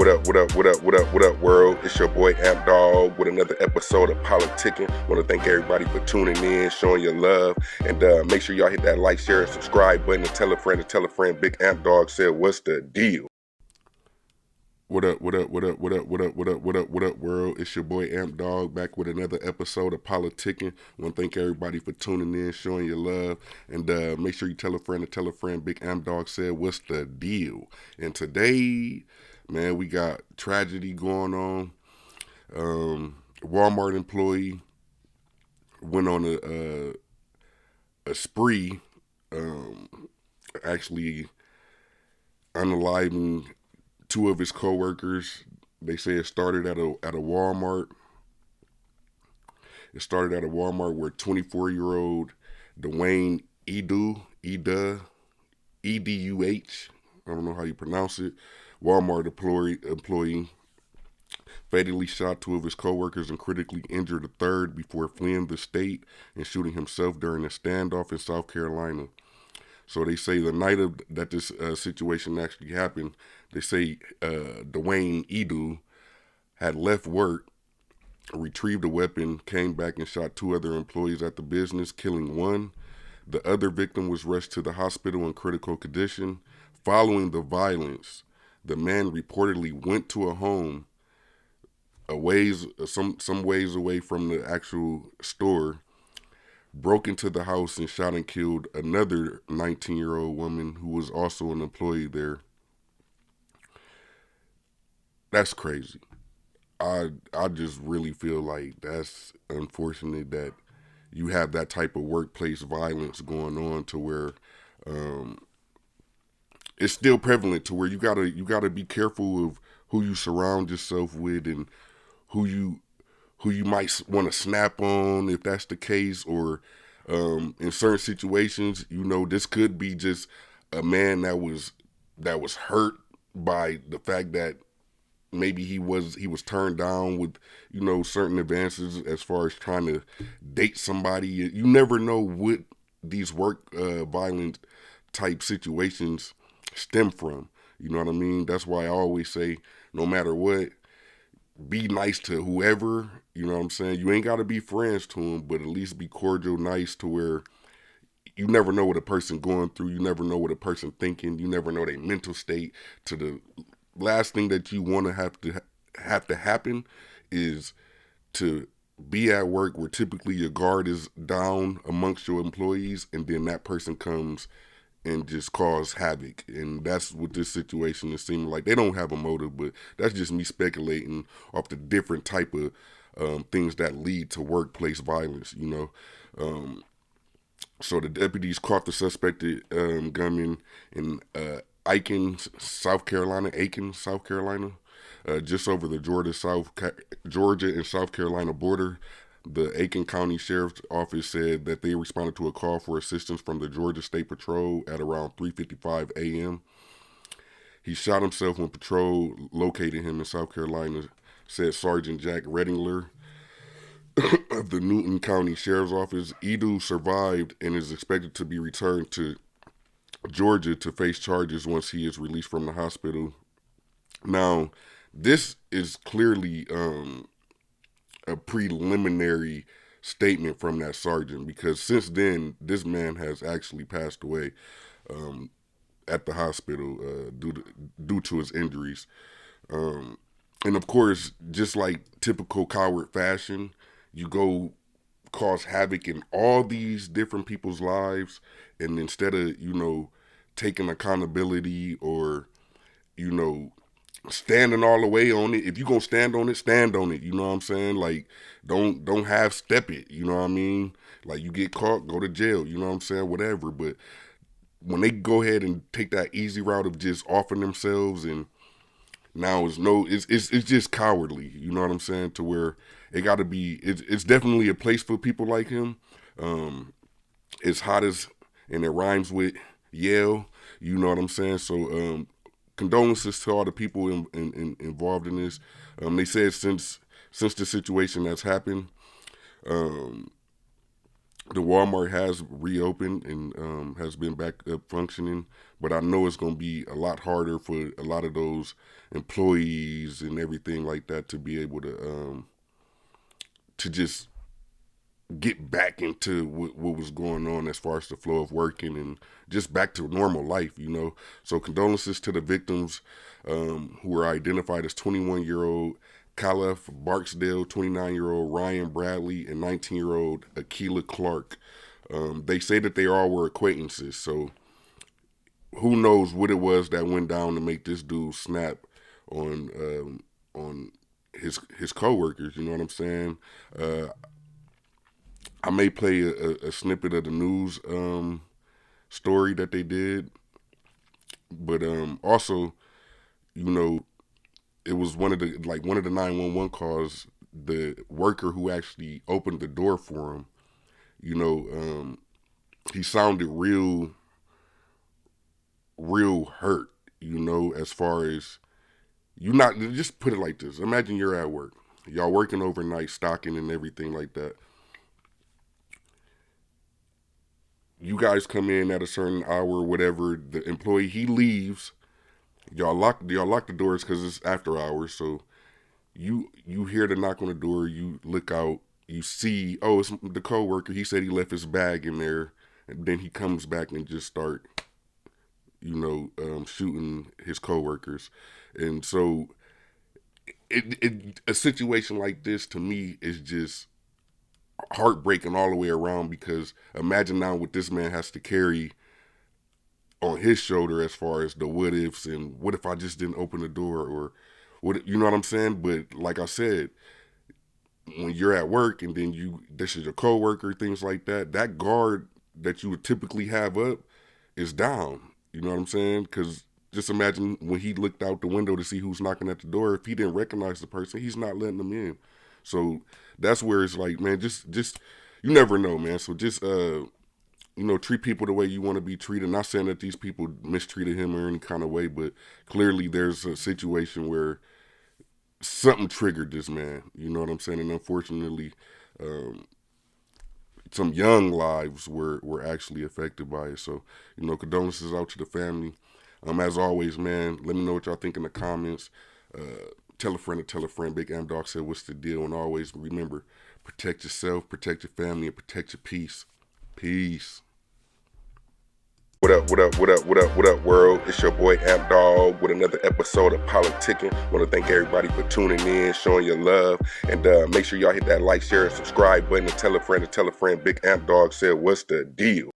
What up, world? It's your boy Amp Dog with another episode of Politickin. Want to thank everybody for tuning in, showing your love, and make sure y'all hit that like, share, and subscribe button and tell a friend to tell a friend. Big Amp Dog said, "What's the deal?" What up, world? It's your boy Amp Dog back with another episode of Politickin. Want to thank everybody for tuning in, showing your love, and make sure you tell a friend to tell a friend. Big Amp Dog said, "What's the deal?" And today, man, we got tragedy going on. Walmart employee went on a spree, actually unaliving two of his coworkers. They say it started at a Walmart. It started at a Walmart where 24-year-old Dwayne Eduh, E-D-U-H, I don't know how you pronounce it, Walmart employee fatally shot two of his coworkers and critically injured a third before fleeing the state and shooting himself during a standoff in South Carolina. So they say the night of that this situation actually happened, they say Dwayne Eduh had left work, retrieved a weapon, came back and shot two other employees at the business, killing one. The other victim was rushed to the hospital in critical condition. Following the violence, the man reportedly went to a home some ways away from the actual store, broke into the house and shot and killed another 19-year-old woman who was also an employee there. That's crazy. I just really feel like that's unfortunate that you have that type of workplace violence going on to where it's still prevalent to where you gotta be careful of who you surround yourself with and who you might want to snap on if that's the case, or in certain situations, this could be just a man that was hurt by the fact that maybe he was turned down with certain advances as far as trying to date somebody. You never know what these work violent type situations stem from. You know what I mean? That's why I always say, no matter what, be nice to whoever. You know what I'm saying? You ain't got to be friends to them, but at least be cordial, nice, to where you never know what a person going through. You never know what a person thinking. You never know their mental state. To the last thing that you want to have to happen is to be at work where typically your guard is down amongst your employees, and then that person comes and just cause havoc. And that's what this situation is seeming like. They don't have a motive, but that's just me speculating off the different type of things that lead to workplace violence. So the deputies caught the suspected gunman in Aiken, South Carolina, just over the Georgia and South Carolina border. The Aiken County Sheriff's Office said that they responded to a call for assistance from the Georgia State Patrol at around 3:55 a.m. He shot himself when patrol located him in South Carolina, said Sergeant Jack Redingler of the Newton County Sheriff's Office. Eduh survived and is expected to be returned to Georgia to face charges once he is released from the hospital. Now, this is clearly a preliminary statement from that sergeant, because since then, this man has actually passed away at the hospital due to his injuries. And of course, just like typical coward fashion, you go cause havoc in all these different people's lives, and instead of taking accountability or you know standing all the way on it, if you're gonna stand on it, stand on it. You know what I'm saying? Like, don't half step it. You know what I mean? Like, you get caught, go to jail. You know what I'm saying? Whatever. But when they go ahead and take that easy route of just offering themselves, and now it's just cowardly. You know what I'm saying? To where it got to be. It's definitely a place for people like him. It's hot as, and it rhymes with Yale. You know what I'm saying? So condolences to all the people involved in this. They said since the situation that's happened, The Walmart has reopened and has been back up functioning, but I know it's going to be a lot harder for a lot of those employees and everything like that to be able to just get back into what was going on as far as the flow of working and just back to normal life, you know. So condolences to the victims who were identified as 21-year-old Caliph Barksdale, 29-year-old Ryan Bradley, and 19-year-old Akila Clark. They say that they all were acquaintances, so who knows what it was that went down to make this dude snap on his coworkers. You know what I'm saying? I may play a snippet of the news story that they did, but also, you know, it was one of the 911 calls. The worker who actually opened the door for him, you know, he sounded real hurt. You know, as far as you not just put it like this. Imagine you're at work, y'all working overnight, stocking and everything like that. You guys come in at a certain hour or whatever. The employee he leaves. Y'all lock the doors because it's after hours. So you hear the knock on the door. You look out. You see, oh, it's the coworker. He said he left his bag in there, and then he comes back and just start, shooting his coworkers. And so a situation like this to me is just heartbreaking all the way around, because imagine now what this man has to carry on his shoulder as far as the what ifs and what if I just didn't open the door, or what, you know what I'm saying? But like I said, when you're at work and then this is your coworker, things like that, that guard that you would typically have up is down. You know what I'm saying? Because just imagine when he looked out the window to see who's knocking at the door. If he didn't recognize the person, he's not letting them in. So that's where it's like, man, just you never know, man. So just treat people the way you want to be treated. Not saying that these people mistreated him or any kind of way, but clearly there's a situation where something triggered this man. You know what I'm saying? And unfortunately, um, some young lives were actually affected by it. So, condolences out to the family. As always, man, let me know what y'all think in the comments. Tell a friend to tell a friend. Big M Dog said, "What's the deal?" And always remember, protect yourself, protect your family, and protect your peace. Peace. What up, what up, what up, what up, what up, world? It's your boy Amp Dog with another episode of Politickin. Want to thank everybody for tuning in, showing your love, and make sure y'all hit that like, share, and subscribe button, and tell a friend to tell a friend. Big Amp Dog said, "What's the deal?"